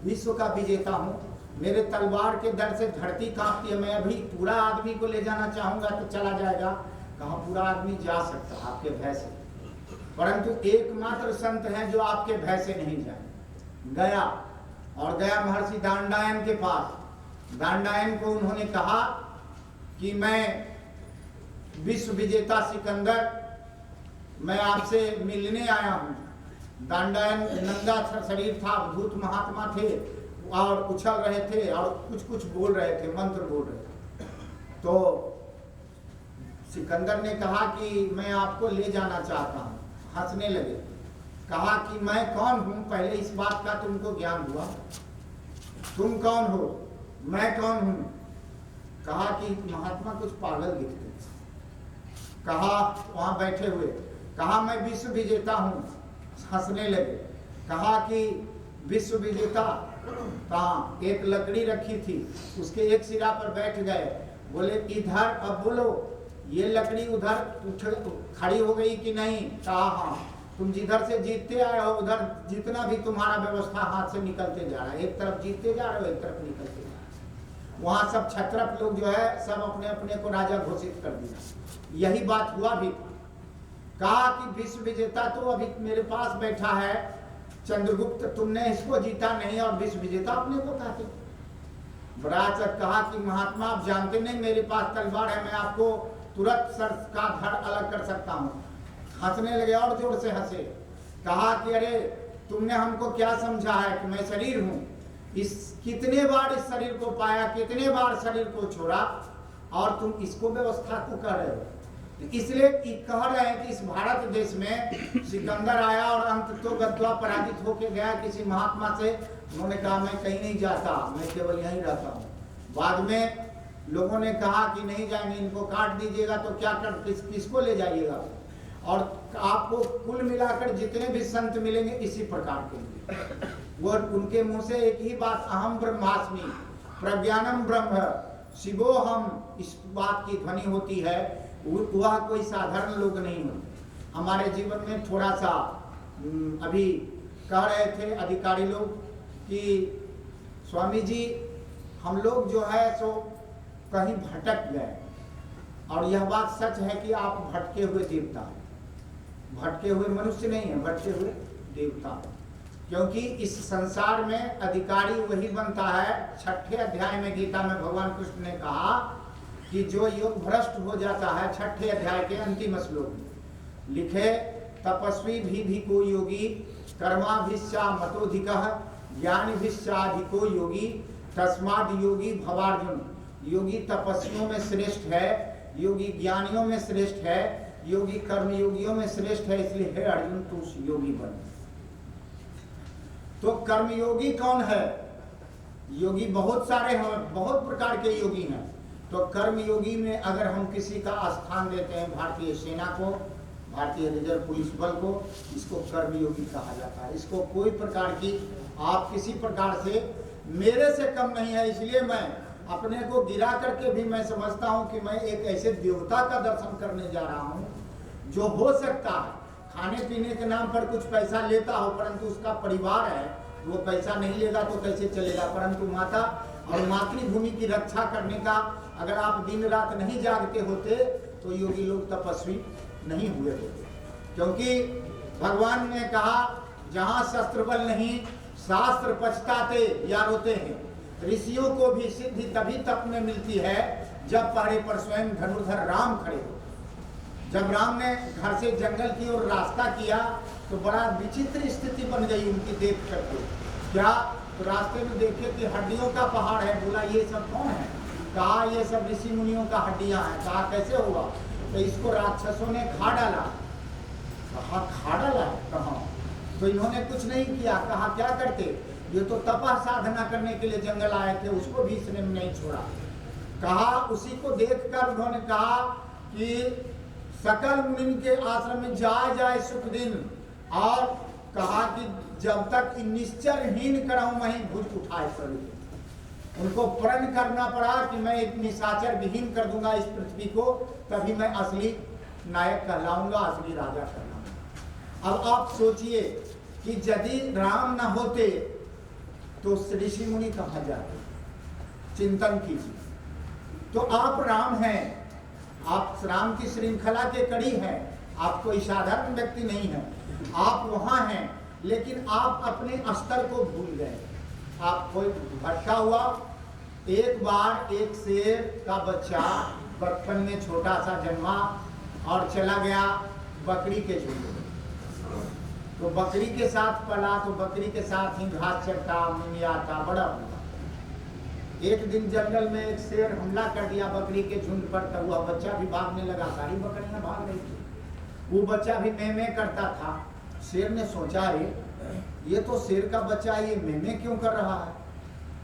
विश्व का विजेता हूँ, मेरे तलवार के दर से धरती कांपती है। मैं अभी पूरा आदमी को ले जाना चाहूंगा तो चला जाएगा। कहा पूरा आदमी जा सकता है आपके भय से, परंतु एकमात्र संत हैं जो आपके भय से नहीं जाए। गया और गया महर्षि दांडायन के पास। दांडायन को उन्होंने कहा कि मैं विश्व विजेता सिकंदर, मैं आपसे मिलने आया हूँ। दांडायन नंगा शरीर था, अद्भुत महात्मा थे और उछल रहे थे और कुछ कुछ बोल रहे थे, मंत्र बोल रहे थे। तो सिकंदर ने कहा कि मैं आपको ले जाना चाहता हूँ। हंसने लगे, कहा कि मैं कौन हूँ, पहले इस बात का तुमको ज्ञान हुआ? तुम कौन हो, मैं कौन हूँ? कहा कि महात्मा कुछ पागल दिखते। कहा वहां बैठे हुए, कहा मैं विश्व विजेता हूँ। हंसने लगे, कहा कि विश्व विजेता कहाँ? एक लकड़ी रखी थी, उसके एक सिरा पर बैठ गए, बोले इधर, अब बोलो ये लकड़ी उधर खड़ी हो गई कि नहीं? कहा हाँ। तुम जिधर से जीतते आए हो उधर जितना भी तुम्हारा व्यवस्था हाथ से निकलते जा रहा है, एक तरफ जीतते जा रहे हो, एक तरफ निकलते जा रहे हो। वहां सब क्षत्रप लोग जो है सब अपने अपने को राजा घोषित कर दिया। यही बात हुआ भी। कहा कि विश्व विजेता तो अभी मेरे पास बैठा है चंद्रगुप्त, तुमने इसको जीता नहीं और विश्व विजेता अपने को कहते। बराचर कहा कि महात्मा आप जानते नहीं मेरे पास तलवार है, मैं आपको तुरंत सर का धड़ अलग कर सकता हूँ। हंसने लगे और जोर से हंसे। कहा कि अरे तुमने हमको क्या समझा है कि मैं शरीर हूँ? इस कितने बार इस शरीर को पाया, कितने बार शरीर को छोड़ा और तुम इसको व्यवस्था को कह रहे हो। इसलिए कह रहे हैं कि इस भारत देश में सिकंदर आया और अंत तो गद्वा पराजित होके गया किसी महात्मा से। उन्होंने कहा मैं कहीं नहीं जाता, मैं केवल यहीं रहता हूँ। बाद में लोगों ने कहा कि नहीं जाएंगे, इनको काट दीजिएगा तो क्या कर किसको ले जाइएगा? और आपको कुल मिलाकर जितने भी संत मिलेंगे इसी प्रकार के वो उनके मुंह से एक ही बात, अहम ब्रह्मास्मि प्रज्ञानम ब्रह्म शिवोहम, इस बात की ध्वनि होती है। वह कोई साधारण लोग नहीं होते। हमारे जीवन में थोड़ा सा अभी कह रहे थे अधिकारी लोग कि स्वामी जी हम लोग जो है सो कहीं भटक गए, और यह बात सच है कि आप भटके हुए देवता हैं। भटके हुए मनुष्य नहीं है, भटके हुए देवता हैं। क्योंकि इस संसार में अधिकारी वही बनता है। 6ठे अध्याय में गीता में भगवान कृष्ण ने कहा कि जो योग भ्रष्ट हो जाता है, 6ठे अध्याय के अंतिम श्लोक में लिखे, तपस्वी भी को योगी कर्माभिश्चा मतोधिकः ज्ञानिभिश्चाधिको योगी तस्माद् योगी भवार्जुन। योगी तपस्वियों में श्रेष्ठ है, योगी ज्ञानियों में श्रेष्ठ है, योगी कर्मयोगियों में श्रेष्ठ है। इसलिए हे अर्जुन तू योगी बन। तो कर्मयोगी कौन है? योगी बहुत सारे हैं, बहुत प्रकार के योगी हैं। तो कर्मयोगी में अगर हम किसी का स्थान देते हैं, भारतीय सेना को, भारतीय रिजर्व पुलिस बल को, इसको कर्मयोगी कहा जाता है। इसको कोई प्रकार की आप किसी प्रकार से मेरे से कम नहीं है। इसलिए मैं अपने को गिरा करके भी मैं समझता हूं कि मैं एक ऐसे देवता का दर्शन करने जा रहा हूं जो हो सकता है खाने पीने के नाम पर कुछ पैसा लेता हो, परंतु उसका परिवार है, वो पैसा नहीं लेगा तो कैसे चलेगा। परंतु माता और मातृभूमि की रक्षा करने का अगर आप दिन रात नहीं जागते होते तो योगी लोग तपस्वी नहीं हुए होते। क्योंकि भगवान ने कहा जहां शस्त्र बल नहीं शास्त्र पछताते या रोते हैं। ऋषियों को भी सिद्धि तभी तप में मिलती है जब पहरे पर स्वयं धनुर्धर राम खड़े हो। जब राम ने घर से जंगल की ओर रास्ता किया तो बड़ा विचित्र स्थिति बन गई उनकी देख करके। क्या? तो रास्ते में देखे कि हड्डियों का पहाड़ है। बोला ये सब कौन है? कहा ये सब ऋषि मुनियों का हड्डियां हैं। कहा कैसे हुआ? तो इसको राक्षसों ने खा डाला। कहा खा डाला? कहा? तो इन्होंने कुछ नहीं किया। कहा क्या करते? ये तो तपा साधना करने के लिए जंगल आए थे, उसको भी इसने नहीं छोड़ा। कहा उसी को देखकर उन्होंने कहा कि सकल मुनि के आश्रम में जाए सुख दिन, और कहा कि जब तक निश्चरहीन कराऊं वहीं भुज उठाए पड़े। उनको प्रण करना पड़ा कि मैं एक निशाचर विहीन कर दूंगा इस पृथ्वी को, तभी मैं असली नायक कहलाऊंगा, असली राजा कहलाऊंगा। अब आप सोचिए कि यदि राम न होते तो ऋषि मुनि कहाँ जाते, चिंतन कीजिए। तो आप राम हैं, आप राम की श्रृंखला के कड़ी हैं, आप कोई साधारण व्यक्ति नहीं हैं, आप वहाँ हैं, लेकिन आप अपने स्तर को भूल गए। आप कोई भटका हुआ। एक बार एक शेर का बच्चा बचपन में छोटा सा जन्मा और चला गया बकरी के झुंड में। तो बकरी के साथ पला, तो बकरी के साथ ही घास चरता, मिमियाता, बड़ा हुआ। एक दिन जंगल में एक शेर हमला कर दिया बकरी के झुंड पर, तब वह बच्चा भी भागने लगा, सारी बकरियां भाग रही थी, वो बच्चा भी मेमे करता था। शेर ने सोचा, रे ये तो शेर का बच्चा, ये मेमे क्यों कर रहा है।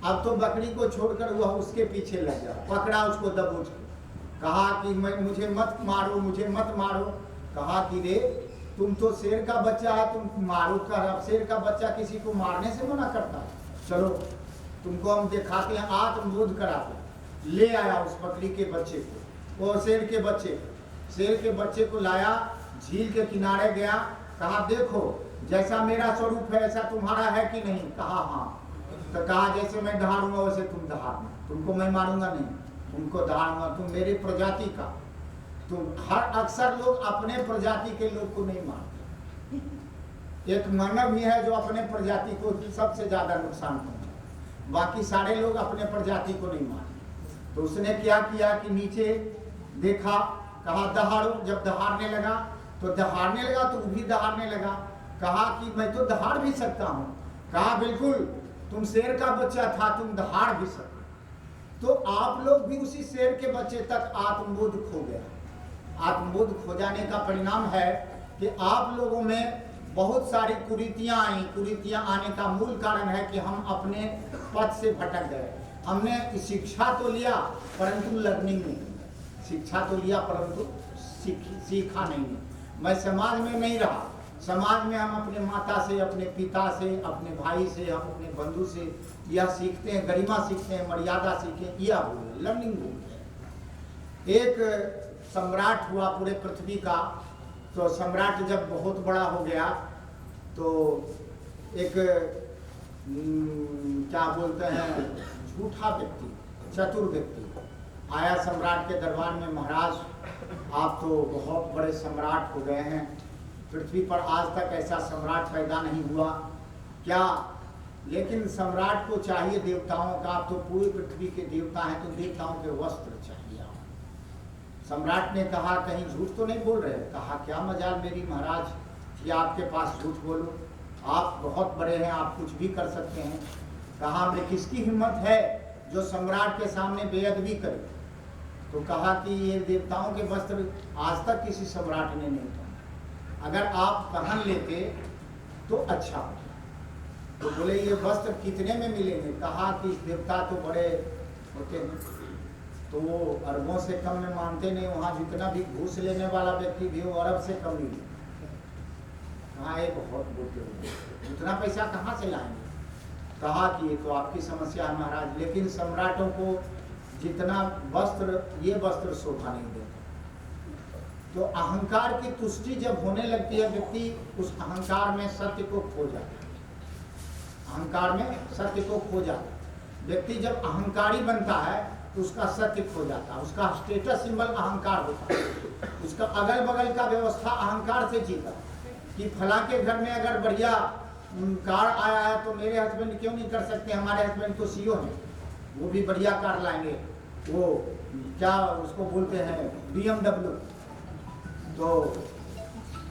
अब तो बकरी को छोड़कर वह उसके पीछे लग गया, पकड़ा उसको दबोच के, कहा कि मुझे मत मारो, मुझे मत मारो। कहा कि रे तुम तो शेर का बच्चा है, तुम मारो कर। अब शेर का बच्चा किसी को मारने से मना करता है। चलो तुमको हम दिखाते हैं, आत्मबोध कराते। ले आया उस बकरी के बच्चे को, वो शेर के बच्चे को, शेर के बच्चे को लाया, झील के किनारे गया, कहा देखो जैसा मेरा स्वरूप है ऐसा तुम्हारा है कि नहीं। कहा हाँ। तो कहा जैसे मैं दहाड़ूंगा वैसे तुम दहाड़ना, तुमको मैं मारूंगा नहीं, तुमको दहाड़ूंगा, तुम मेरी प्रजाति का। तुम हर अक्सर लोग अपने प्रजाति के लोग को नहीं मारते। एक मानव ही है जो अपने प्रजाति को सबसे ज्यादा नुकसान पहुंचा, बाकी सारे लोग अपने प्रजाति को नहीं मारते। तो उसने क्या किया कि नीचे देखा, कहा दहाड़ो। जब दहाड़ने लगा तो दहाड़ने लगा, तो वो भी दहाड़ने लगा। कहा कि मैं तो दहाड़ भी सकता हूँ। कहा बिल्कुल, तुम शेर का बच्चा था, तुम दहाड़ भी सकते। तो आप लोग भी उसी शेर के बच्चे तक आत्मबोध खो गया। आत्मबोध खो जाने का परिणाम है कि आप लोगों में बहुत सारी कुरीतियां आई। कुरीतियां आने का मूल कारण है कि हम अपने पथ से भटक गए। हमने शिक्षा तो लिया परंतु लर्निंग नहीं, शिक्षा तो लिया परंतु सीखा नहीं। मैं समाज में नहीं रहा। समाज में हम अपने माता से, अपने पिता से, अपने भाई से, हम अपने बंधु से यह सीखते हैं, गरिमा सीखते हैं, मर्यादा सीखें, यह भूल, लर्निंग भूल। एक सम्राट हुआ पूरे पृथ्वी का। तो सम्राट जब बहुत बड़ा हो गया तो एक क्या बोलते हैं, झूठा व्यक्ति, चतुर व्यक्ति आया सम्राट के दरबार में। महाराज आप तो बहुत बड़े सम्राट हो गए हैं, पृथ्वी पर आज तक ऐसा सम्राट पैदा नहीं हुआ क्या। लेकिन सम्राट को चाहिए देवताओं का, आप तो पूरी पृथ्वी के देवता हैं, तो देवताओं के वस्त्र चाहिए। सम्राट ने कहा कहीं झूठ तो नहीं बोल रहे। कहा क्या मजाल मेरी महाराज कि आपके पास झूठ बोलूं, आप बहुत बड़े हैं, आप कुछ भी कर सकते हैं। कहा मैं किसकी हिम्मत है जो सम्राट के सामने बेअदबी करे। तो कहा कि ये देवताओं के वस्त्र आज तक किसी सम्राट ने नहीं पहना, अगर आप पहन लेते तो अच्छा होता। तो बोले ये वस्त्र कितने में मिलेंगे। कहा कि देवता तो बड़े होते हैं, तो वो अरबों से कम में मानते नहीं। वहाँ जितना भी घूस लेने वाला व्यक्ति भी हो अरब से कम नहीं। कहा ये बहुत बोलते हो, उतना पैसा कहाँ से लाएंगे। कहा कि ये तो आपकी समस्या है महाराज, लेकिन सम्राटों को जितना वस्त्र, ये वस्त्र शोभा नहीं देता। तो अहंकार की तुष्टि जब होने लगती है, व्यक्ति उस अहंकार में सत्य को खो जाता है। अहंकार में सत्य को खो जाता है। व्यक्ति जब अहंकारी बनता है तो उसका सत्य खो जाता है, उसका स्टेटस सिंबल अहंकार होता है, उसका अगल बगल का व्यवस्था अहंकार से जीता। कि फला के घर में अगर बढ़िया कार आया है तो मेरे हस्बैंड क्यों नहीं कर सकते, हमारे हस्बैंड तो सीईओ हैं, वो भी बढ़िया कार लाएंगे, वो क्या उसको बोलते हैं BMW। तो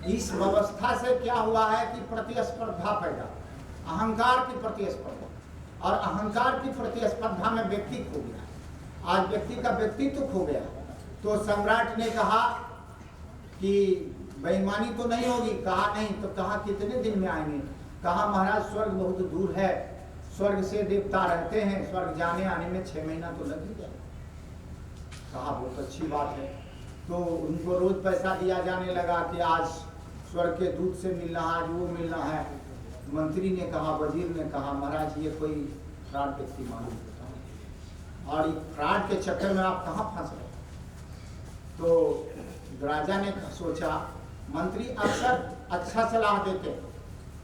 इस व्यवस्था से क्या हुआ है कि प्रतिस्पर्धा पैदा, अहंकार की प्रतिस्पर्धा, और अहंकार की प्रतिस्पर्धा में व्यक्ति खो गया। आज व्यक्ति का व्यक्तित्व खो गया। तो सम्राट ने कहा कि बेईमानी तो नहीं होगी। कहा नहीं। तो कहा कितने दिन में आएंगे। कहा महाराज स्वर्ग बहुत दूर है, स्वर्ग से देवता रहते हैं, स्वर्ग जाने आने में 6 महीना तो लग ही जाए। कहा बहुत अच्छी बात है। तो उनको रोज पैसा दिया जाने लगा कि आज स्वर्ग के दूत से मिलना, आज वो मिलना है। मंत्री ने कहा, वजीर ने कहा महाराज ये कोई फ्रॉड व्यक्ति मालूम होता है और फ्रॉड के चक्कर में आप कहाँ फंस रहे। तो राजा ने सोचा, मंत्री अक्सर अच्छा सलाह देते हैं,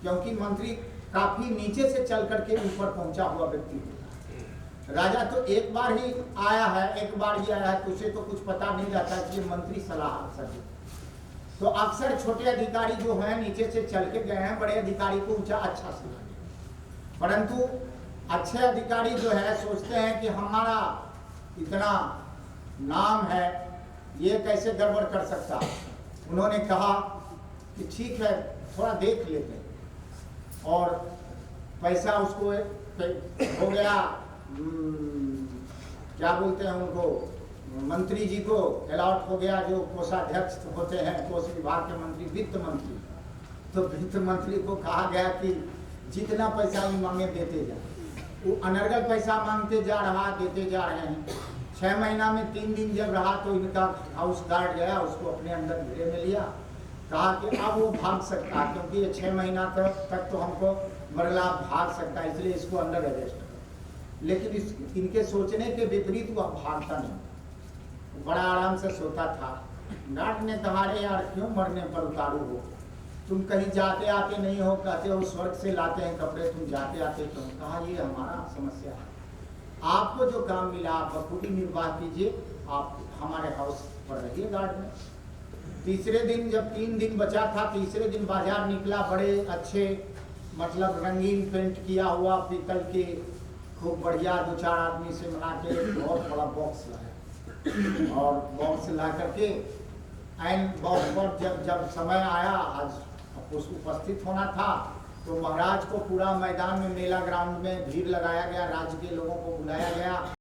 क्योंकि मंत्री काफी नीचे से चल करके ऊपर पहुंचा हुआ व्यक्ति होता है। राजा तो एक बार ही आया है, एक बार ही आया है, तो उसे तो कुछ पता नहीं रहता कि ये मंत्री सलाह अक्सर देते। तो अक्सर छोटे अधिकारी जो हैं नीचे से चल के गए हैं, बड़े अधिकारी को ऊंचा अच्छा सलाह दिया। परंतु अच्छे अधिकारी जो है सोचते हैं कि हमारा इतना नाम है, ये कैसे गड़बड़ कर सकता। उन्होंने कहा कि ठीक है, थोड़ा देख लेते हैं, और पैसा उसको हो गया, क्या बोलते हैं उनको, मंत्री जी को अलॉट हो गया, जो कोषाध्यक्ष होते हैं, कोष विभाग के मंत्री, वित्त मंत्री। तो वित्त मंत्री को कहा गया कि जितना पैसा भी मांगे देते जाए। वो अनर्गल पैसा मांगते जा रहा, देते जा रहे हैं। 6 महीना में 3 दिन जब रहा तो इनका हाउस गार्ड गया, उसको अपने अंदर घेरे में लिया, कहा कि अब वो भाग सकता, क्योंकि ये 6 महीना तक तो हमको मरला भाग सकता है, इसलिए इसको अंडर अरेस्ट करो। लेकिन इनके सोचने के विपरीत वो भागता नहीं, बड़ा आराम से सोता था। गार्ड ने कहा, अरे यार क्यों मरने पर उतारू हो, तुम कहीं जाते आते नहीं हो, कहते हो स्वर्ग से लाते हैं कपड़े, तुम जाते आते क्यों। कहा ये हमारा समस्या है, आपको जो काम मिला आप बखूबी निर्वाह कीजिए, आप हमारे हाउस पर रहिए गार्ड में। तीसरे दिन जब 3 दिन बचा था, तीसरे दिन बाजार निकला, बड़े अच्छे मतलब रंगीन पेंट किया हुआ पीतल के, खूब बढ़िया 2-4 आदमी से मिला के बहुत बड़ा बॉक्स लाया, और बॉक्स ला करके एन बॉक्स पर जब समय आया, आज उसको उपस्थित होना था, तो महाराज को पूरा मैदान में, मेला ग्राउंड में भीड़ लगाया गया, राज्य के लोगों को बुलाया गया।